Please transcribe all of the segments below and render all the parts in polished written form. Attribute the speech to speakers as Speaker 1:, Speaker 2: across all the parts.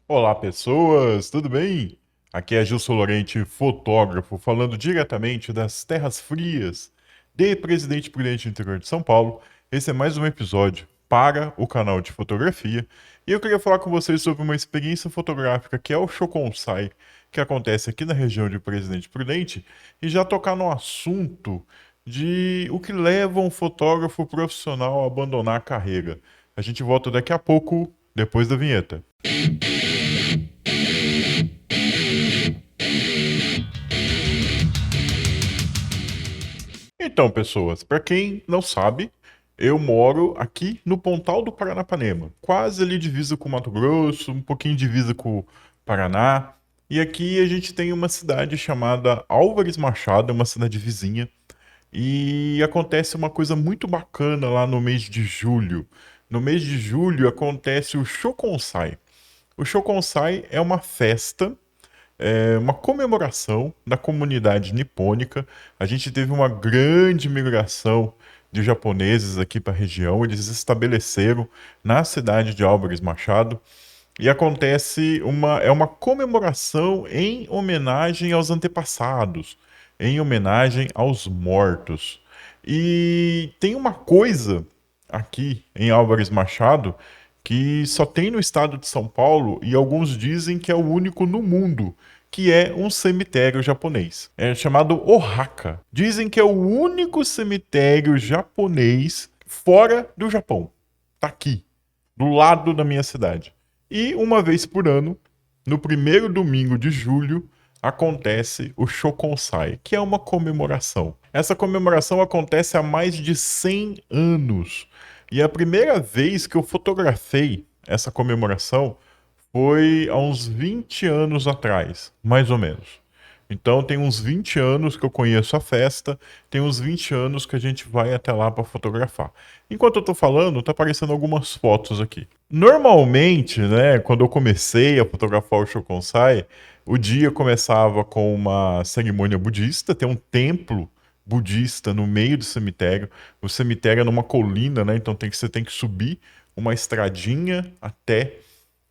Speaker 1: Olá, pessoas, tudo bem? Aqui é Gilson Lorente, fotógrafo, falando diretamente das terras frias de Presidente Prudente, interior de São Paulo. Esse é mais um episódio para o canal de fotografia e eu queria falar com vocês sobre uma experiência fotográfica que é o Shokonsai, que acontece aqui na região de Presidente Prudente, e já tocar no assunto de o que leva um fotógrafo profissional a abandonar a carreira. A gente volta daqui a pouco, depois da vinheta. Então, pessoas, para quem não sabe, eu moro aqui no Pontal do Paranapanema, quase ali divisa com Mato Grosso, um pouquinho divisa com o Paraná. E aqui a gente tem uma cidade chamada Álvares Machado, é uma cidade vizinha, e acontece uma coisa muito bacana lá no mês de julho. No mês de julho acontece o Shokonsai. O Shokonsai é uma festa, uma comemoração da comunidade nipônica. A gente teve uma grande migração de japoneses aqui para a região. Eles se estabeleceram na cidade de Álvares Machado e acontece uma comemoração em homenagem aos antepassados, em homenagem aos mortos. E tem uma coisa aqui em Álvares Machado que só tem no estado de São Paulo e alguns dizem que é o único no mundo, que é um cemitério japonês. É chamado Ohaka. Dizem que é o único cemitério japonês fora do Japão. Tá aqui, do lado da minha cidade. E uma vez por ano, no primeiro domingo de julho, acontece o Shokonsai, que é uma comemoração. Essa comemoração acontece há mais de 100 anos. E a primeira vez que eu fotografei essa comemoração foi há uns 20 anos atrás, mais ou menos. Então tem uns 20 anos que eu conheço a festa, tem uns 20 anos que a gente vai até lá para fotografar. Enquanto eu tô falando, tá aparecendo algumas fotos aqui. Normalmente, né, quando eu comecei a fotografar o Shokonsai, o dia começava com uma cerimônia budista, tem um templo budista no meio do cemitério. O cemitério é numa colina, né, então você tem que subir uma estradinha até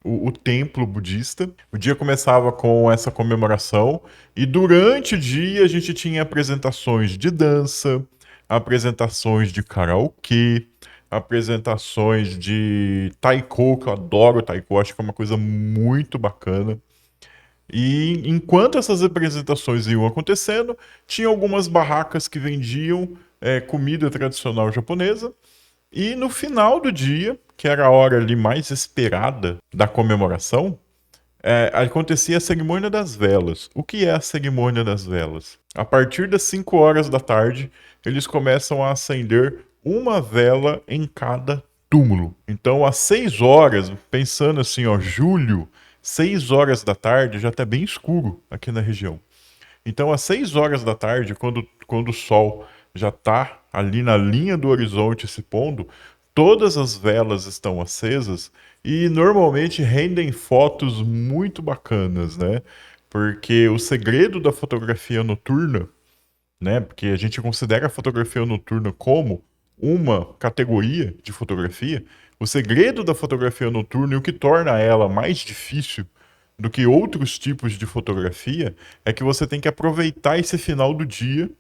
Speaker 1: o templo budista. O dia começava com essa comemoração e durante o dia a gente tinha apresentações de dança, apresentações de karaokê, apresentações de taiko, que eu adoro taiko, acho que é uma coisa muito bacana. E enquanto essas apresentações iam acontecendo, tinha algumas barracas que vendiam comida tradicional japonesa e no final do dia, que era a hora ali mais esperada da comemoração, acontecia a cerimônia das velas. O que é a cerimônia das velas? A partir das 5 horas da tarde, eles começam a acender uma vela em cada túmulo. Então, às 6 horas, pensando assim, ó, julho, 6 horas da tarde, já está bem escuro aqui na região. Então, às 6 horas da tarde, quando o sol já está ali na linha do horizonte se pondo, todas as velas estão acesas e normalmente rendem fotos muito bacanas, né? Porque o segredo da fotografia noturna, né? Porque a gente considera a fotografia noturna como uma categoria de fotografia. O segredo da fotografia noturna e o que torna ela mais difícil do que outros tipos de fotografia é que você tem que aproveitar esse final do dia,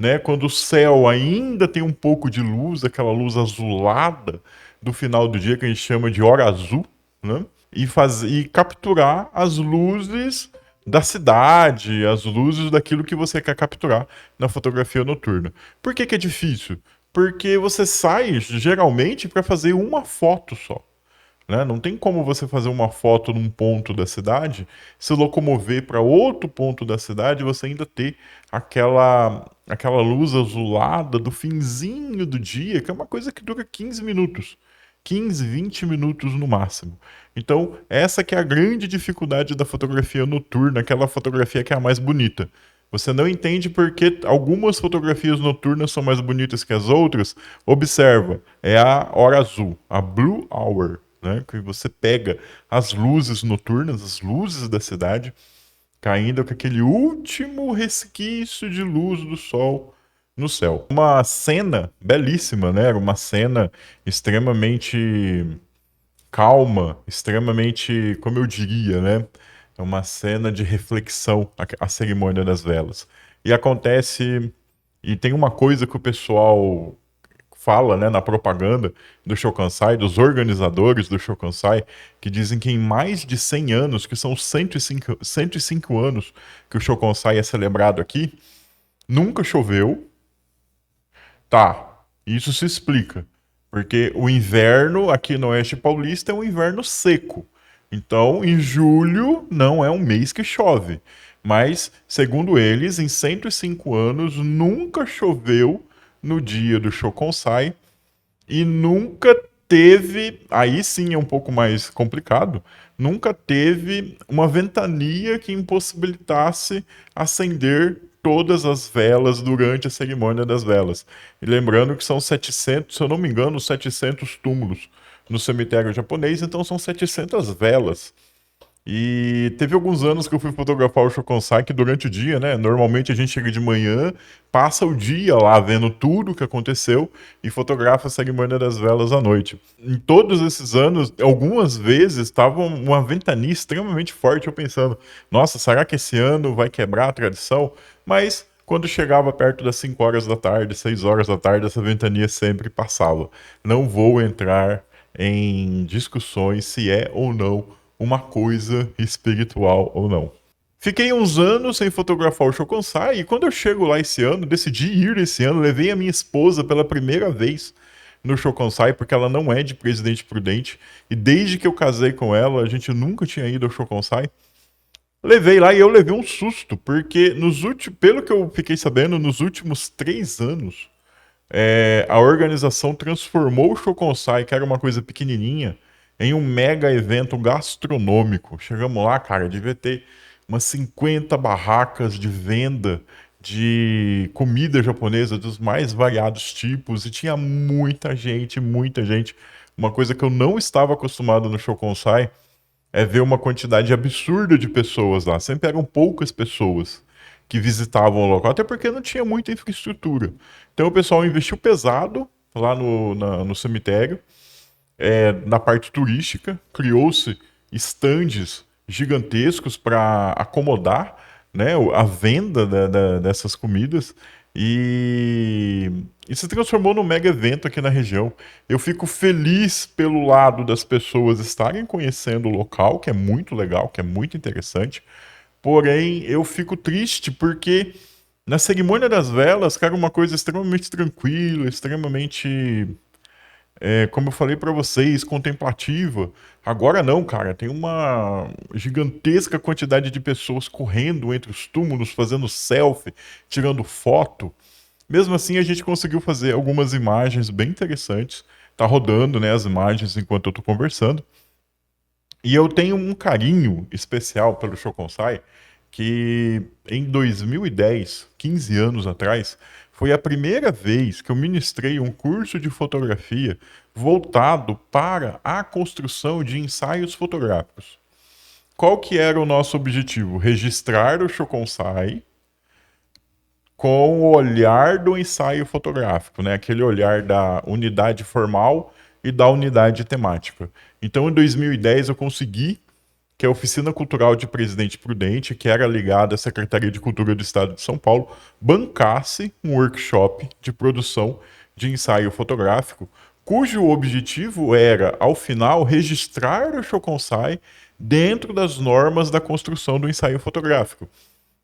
Speaker 1: né? Quando o céu ainda tem um pouco de luz, aquela luz azulada do final do dia que a gente chama de hora azul, né? E capturar as luzes da cidade, as luzes daquilo que você quer capturar na fotografia noturna. Por que que é difícil? Porque você sai geralmente para fazer uma foto só, né? Não tem como você fazer uma foto num ponto da cidade, se locomover para outro ponto da cidade e você ainda ter aquela luz azulada do finzinho do dia, que é uma coisa que dura 15 minutos. 15, 20 minutos no máximo. Então, essa que é a grande dificuldade da fotografia noturna, aquela fotografia que é a mais bonita. Você não entende por que algumas fotografias noturnas são mais bonitas que as outras. Observa, é a hora azul, a blue hour, né? Que você pega as luzes noturnas, as luzes da cidade, caindo com aquele último resquício de luz do sol no céu. Uma cena belíssima, né? Era uma cena extremamente calma, extremamente, como eu diria, né? É uma cena de reflexão, a cerimônia das velas. E acontece, e tem uma coisa que o pessoal fala, né, na propaganda do Shokansai, dos organizadores do Shokansai, que dizem que em mais de 100 anos, que são 105 anos que o Shokansai é celebrado aqui, nunca choveu. Tá, isso se explica. Porque o inverno aqui no Oeste Paulista é um inverno seco. Então, em julho não é um mês que chove. Mas, segundo eles, em 105 anos nunca choveu no dia do Chokonsai e nunca teve, aí sim é um pouco mais complicado, nunca teve uma ventania que impossibilitasse acender todas as velas durante a cerimônia das velas. E lembrando que são 700, se eu não me engano, 700 túmulos no cemitério japonês, então são 700 velas. E teve alguns anos que eu fui fotografar o Chokonsai que durante o dia, né? Normalmente a gente chega de manhã, passa o dia lá vendo tudo o que aconteceu e fotografa a cerimônia das velas à noite. Em todos esses anos, algumas vezes estava uma ventania extremamente forte, eu pensando, nossa, será que esse ano vai quebrar a tradição? Mas quando chegava perto das 5 horas da tarde, 6 horas da tarde, essa ventania sempre passava. Não vou entrar em discussões se é ou não uma coisa espiritual ou não. Fiquei uns anos sem fotografar o Chokonsai e quando eu chego lá esse ano, decidi ir esse ano, levei a minha esposa pela primeira vez no Chokonsai, porque ela não é de Presidente Prudente, e desde que eu casei com ela, a gente nunca tinha ido ao Chokonsai. Levei lá e eu levei um susto, porque pelo que eu fiquei sabendo, nos últimos 3 anos, a organização transformou o Chokonsai, que era uma coisa pequenininha, em um mega evento gastronômico. Chegamos lá, cara, devia ter umas 50 barracas de venda de comida japonesa dos mais variados tipos e tinha muita gente, muita gente. Uma coisa que eu não estava acostumado no Chokonsai é ver uma quantidade absurda de pessoas lá. Sempre eram poucas pessoas que visitavam o local, até porque não tinha muita infraestrutura. Então o pessoal investiu pesado lá no cemitério, na parte turística, criou-se estandes gigantescos para acomodar, né, a venda dessas comidas e se transformou num mega evento aqui na região. Eu fico feliz pelo lado das pessoas estarem conhecendo o local, que é muito legal, que é muito interessante. Porém, eu fico triste porque na cerimônia das velas, cara, uma coisa extremamente tranquila, extremamente, como eu falei pra vocês, contemplativa. Agora não, cara, tem uma gigantesca quantidade de pessoas correndo entre os túmulos, fazendo selfie, tirando foto. Mesmo assim, a gente conseguiu fazer algumas imagens bem interessantes. Tá rodando, né, as imagens enquanto eu tô conversando. E eu tenho um carinho especial pelo Chokonsai, que em 2010, 15 anos atrás, foi a primeira vez que eu ministrei um curso de fotografia voltado para a construção de ensaios fotográficos. Qual que era o nosso objetivo? Registrar o Chokonsai com o olhar do ensaio fotográfico, né? Aquele olhar da unidade formal e da unidade temática. Então, em 2010, eu consegui que a Oficina Cultural de Presidente Prudente, que era ligada à Secretaria de Cultura do Estado de São Paulo, bancasse um workshop de produção de ensaio fotográfico, cujo objetivo era, ao final, registrar o Chokonsai dentro das normas da construção do ensaio fotográfico.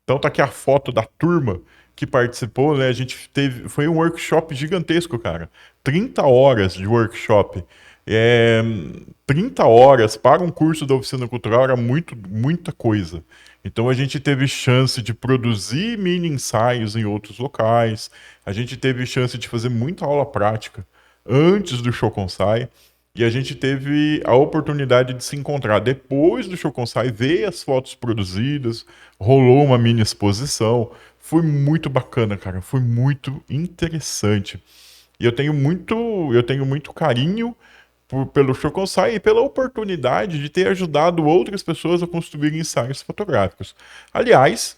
Speaker 1: Então tá aqui a foto da turma que participou, né? A gente teve, foi um workshop gigantesco, cara. 30 horas de workshop. É, 30 horas para um curso da oficina cultural era muita coisa. Então a gente teve chance de produzir mini ensaios em outros locais, a gente teve chance de fazer muita aula prática antes do Chokonsai. E a gente teve a oportunidade de se encontrar depois do Chokonsai, ver as fotos produzidas, rolou uma mini exposição. Foi muito bacana, cara. Foi muito interessante. E eu tenho muito carinho pelo Chokonsai e pela oportunidade de ter ajudado outras pessoas a construir ensaios fotográficos. Aliás,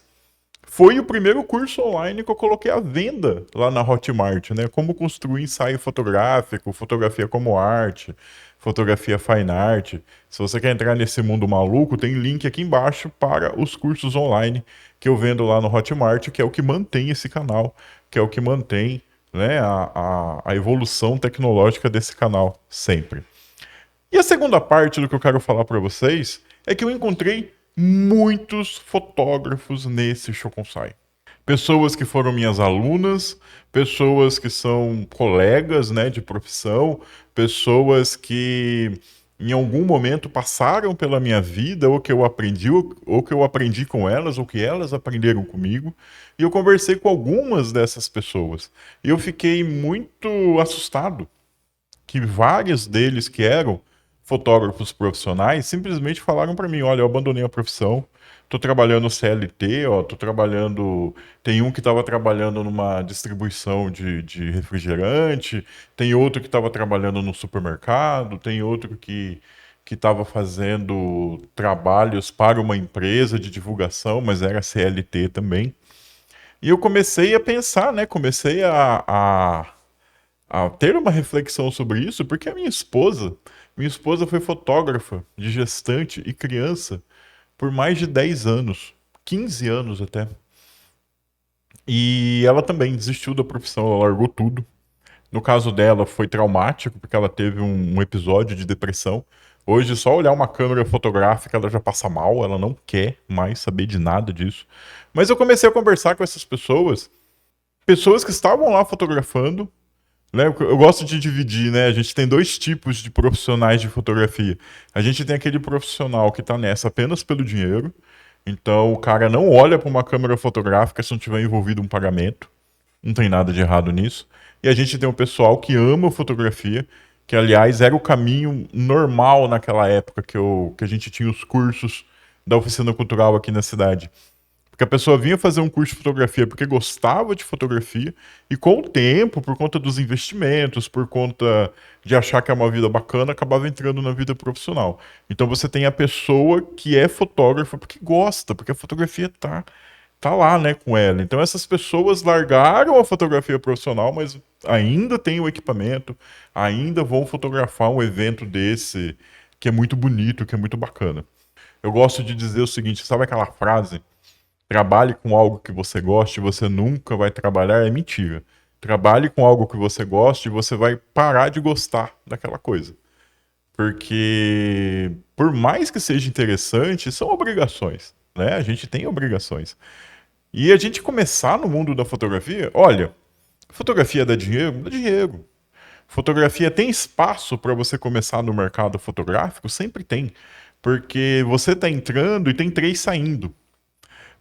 Speaker 1: foi o primeiro curso online que eu coloquei à venda lá na Hotmart, né? Como construir ensaio fotográfico, fotografia como arte, fotografia fine art. Se você quer entrar nesse mundo maluco, tem link aqui embaixo para os cursos online que eu vendo lá no Hotmart, que é o que mantém esse canal, que é o que mantém, né, a evolução tecnológica desse canal sempre. E a segunda parte do que eu quero falar para vocês é que eu encontrei muitos fotógrafos nesse Shokonsai. Pessoas que foram minhas alunas, pessoas que são colegas, né, de profissão, pessoas que em algum momento passaram pela minha vida, ou que eu aprendi, ou que eu aprendi com elas, ou que elas aprenderam comigo. E eu conversei com algumas dessas pessoas. E eu fiquei muito assustado que vários deles que eram fotógrafos profissionais simplesmente falaram para mim: olha, eu abandonei a profissão, tô trabalhando CLT, ó, tô trabalhando. Tem um que estava trabalhando numa distribuição de refrigerante, tem outro que estava trabalhando no supermercado, tem outro que estava fazendo trabalhos para uma empresa de divulgação, mas era CLT também. E eu comecei a pensar, né? Comecei a ter uma reflexão sobre isso, porque a minha esposa foi fotógrafa de gestante e criança por mais de 10 anos, 15 anos até. E ela também desistiu da profissão, ela largou tudo. No caso dela foi traumático, porque ela teve um episódio de depressão. Hoje, só olhar uma câmera fotográfica, ela já passa mal, ela não quer mais saber de nada disso. Mas eu comecei a conversar com essas pessoas, pessoas que estavam lá fotografando, né? Eu gosto de dividir, né? A gente tem dois tipos de profissionais de fotografia. A gente tem aquele profissional que está nessa apenas pelo dinheiro. Então o cara não olha para uma câmera fotográfica se não tiver envolvido um pagamento. Não tem nada de errado nisso. E a gente tem um pessoal que ama fotografia, que aliás era o caminho normal naquela época que a gente tinha os cursos da oficina cultural aqui na cidade. Porque a pessoa vinha fazer um curso de fotografia porque gostava de fotografia, e com o tempo, por conta dos investimentos, por conta de achar que é uma vida bacana, acabava entrando na vida profissional. Então você tem a pessoa que é fotógrafa porque gosta, porque a fotografia tá lá, né, com ela. Então essas pessoas largaram a fotografia profissional, mas ainda tem o equipamento, ainda vão fotografar um evento desse, que é muito bonito, que é muito bacana. Eu gosto de dizer o seguinte, sabe aquela frase? Trabalhe com algo que você goste, você nunca vai trabalhar, é mentira. Trabalhe com algo que você goste e você vai parar de gostar daquela coisa. Porque, por mais que seja interessante, são obrigações, né? A gente tem obrigações. E a gente começar no mundo da fotografia, olha, fotografia dá dinheiro? Dá dinheiro. Fotografia tem espaço para você começar no mercado fotográfico? Sempre tem. Porque você está entrando e tem três saindo.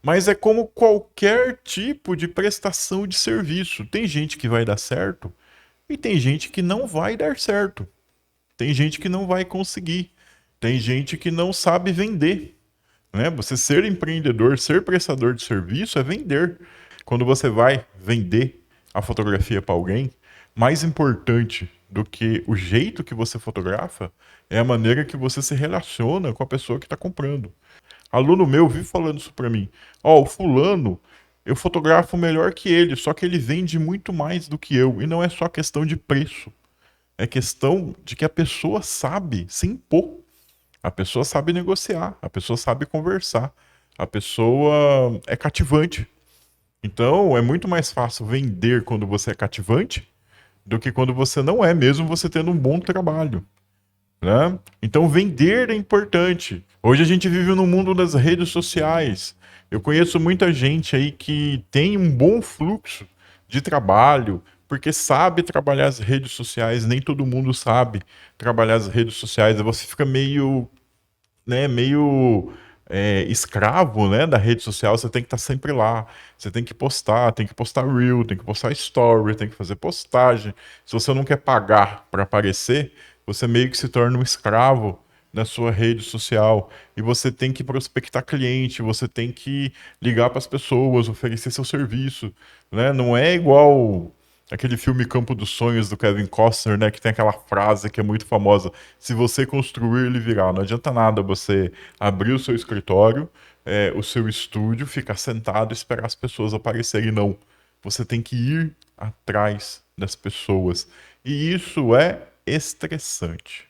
Speaker 1: Mas é como qualquer tipo de prestação de serviço. Tem gente que vai dar certo e tem gente que não vai dar certo. Tem gente que não vai conseguir. Tem gente que não sabe vender, né? Você ser empreendedor, ser prestador de serviço é vender. Quando você vai vender a fotografia para alguém, mais importante do que o jeito que você fotografa é a maneira que você se relaciona com a pessoa que está comprando. Aluno meu vive falando isso pra mim. Ó, o fulano, eu fotografo melhor que ele, só que ele vende muito mais do que eu. E não é só questão de preço. É questão de que a pessoa sabe se impor. A pessoa sabe negociar. A pessoa sabe conversar. A pessoa é cativante. Então, é muito mais fácil vender quando você é cativante do que quando você não é, mesmo você tendo um bom trabalho, né? Então vender é importante. Hoje a gente vive no mundo das redes sociais. Eu conheço muita gente aí que tem um bom fluxo de trabalho, porque sabe trabalhar as redes sociais. Nem todo mundo sabe trabalhar as redes sociais. Você fica meio, né, meio escravo, né, da rede social. Você tem que estar sempre lá. Você tem que postar reel, tem que postar story, tem que fazer postagem. Se você não quer pagar para aparecer, você meio que se torna um escravo na sua rede social, e você tem que prospectar cliente, você tem que ligar para as pessoas, oferecer seu serviço, né? Não é igual aquele filme Campo dos Sonhos do Kevin Costner, né, que tem aquela frase que é muito famosa: se você construir, ele virá. Não adianta nada você abrir o seu escritório, o seu estúdio, ficar sentado e esperar as pessoas aparecerem. Não. Você tem que ir atrás das pessoas. E isso é estressante.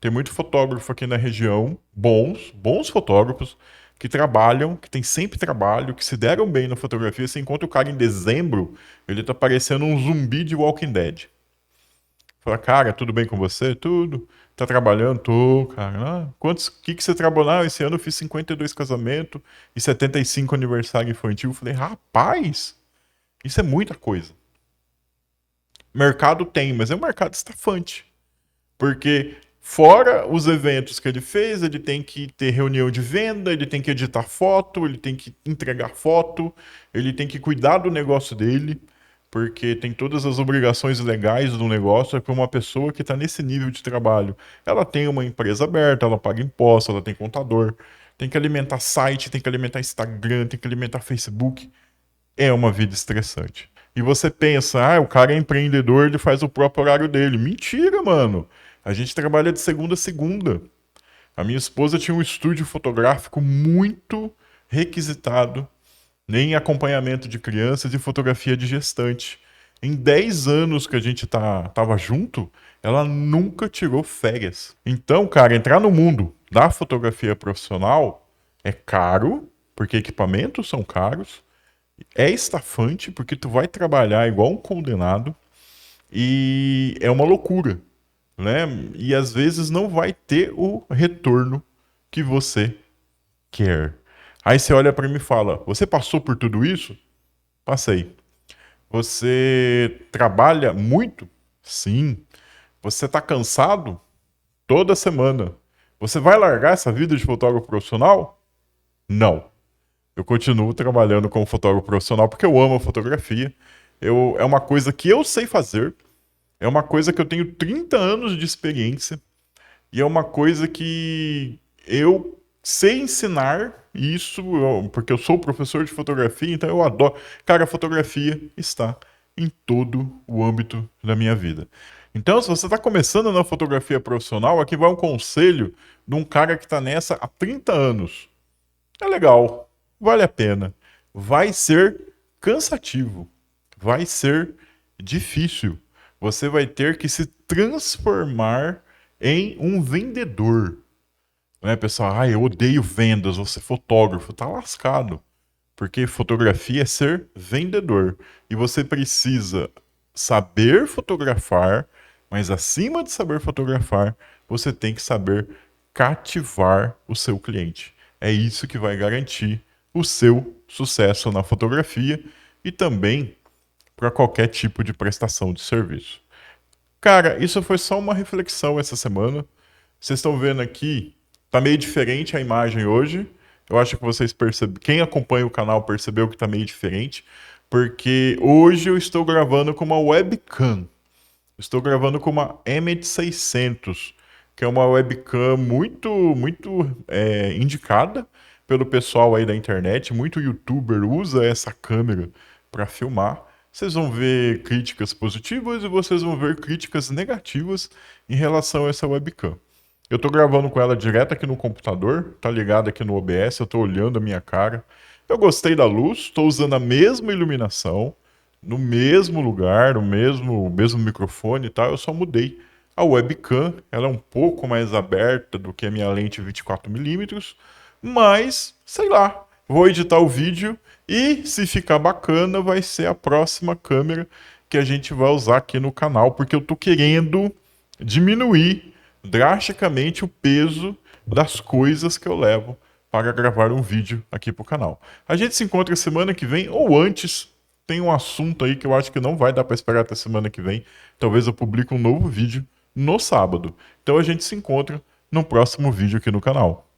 Speaker 1: Tem muito fotógrafo aqui na região, bons fotógrafos, que trabalham, que tem sempre trabalho, que se deram bem na fotografia. Você encontra o cara em dezembro, ele tá parecendo um zumbi de Walking Dead. Fala, cara, tudo bem com você? Tudo. Tá trabalhando? Tô, cara. Ah, que você trabalhou? Ah, esse ano eu fiz 52 casamentos e 75 aniversário infantil. Eu falei, rapaz, isso é muita coisa. Mercado tem, mas é um mercado estafante. Porque fora os eventos que ele fez, ele tem que ter reunião de venda, ele tem que editar foto, ele tem que entregar foto, ele tem que cuidar do negócio dele, porque tem todas as obrigações legais do negócio. É para uma pessoa que está nesse nível de trabalho. Ela tem uma empresa aberta, ela paga imposto, ela tem contador, tem que alimentar site, tem que alimentar Instagram, tem que alimentar Facebook. É uma vida estressante. E você pensa, o cara é empreendedor, ele faz o próprio horário dele. Mentira, mano. A gente trabalha de segunda a segunda. A minha esposa tinha um estúdio fotográfico muito requisitado em acompanhamento de crianças e fotografia de gestante. Em 10 anos que a gente tava junto, ela nunca tirou férias. Então, cara, entrar no mundo da fotografia profissional é caro, porque equipamentos são caros, é estafante, porque tu vai trabalhar igual um condenado, e é uma loucura, né? E às vezes não vai ter o retorno que você quer. Aí você olha para mim e fala: você passou por tudo isso? Passei. Você trabalha muito? Sim. Você está cansado? Toda semana. Você vai largar essa vida de fotógrafo profissional? Não. Eu continuo trabalhando como fotógrafo profissional porque eu amo a fotografia. É uma coisa que eu sei fazer, é uma coisa que eu tenho 30 anos de experiência e é uma coisa que eu sei ensinar isso, porque eu sou professor de fotografia, então eu adoro. Cara, a fotografia está em todo o âmbito da minha vida. Então, se você está começando na fotografia profissional, aqui vai um conselho de um cara que está nessa há 30 anos. É legal, vale a pena. Vai ser cansativo, vai ser difícil. Você vai ter que se transformar em um vendedor. Né, pessoal? Eu odeio vendas, vou ser fotógrafo. Tá lascado. Porque fotografia é ser vendedor. E você precisa saber fotografar, mas acima de saber fotografar, você tem que saber cativar o seu cliente. É isso que vai garantir o seu sucesso na fotografia e também para qualquer tipo de prestação de serviço. Cara, isso foi só uma reflexão essa semana. Vocês estão vendo aqui, tá meio diferente a imagem hoje. Eu acho que vocês percebem, quem acompanha o canal percebeu que tá meio diferente, porque hoje eu estou gravando com uma webcam. Estou gravando com uma M600, que é uma webcam muito indicada pelo pessoal aí da internet. Muito youtuber usa essa câmera para filmar. Vocês vão ver críticas positivas e vocês vão ver críticas negativas em relação a essa webcam. Eu tô gravando com ela direto aqui no computador, tá ligado aqui no OBS, eu tô olhando a minha cara. Eu gostei da luz, estou usando a mesma iluminação, no mesmo lugar, no mesmo microfone e tal, eu só mudei a webcam. Ela é um pouco mais aberta do que a minha lente 24mm, mas, sei lá, vou editar o vídeo e, se ficar bacana, vai ser a próxima câmera que a gente vai usar aqui no canal, porque eu tô querendo diminuir drasticamente o peso das coisas que eu levo para gravar um vídeo aqui pro canal. A gente se encontra semana que vem ou antes. Tem um assunto aí que eu acho que não vai dar para esperar até semana que vem. Talvez eu publique um novo vídeo no sábado. Então a gente se encontra no próximo vídeo aqui no canal.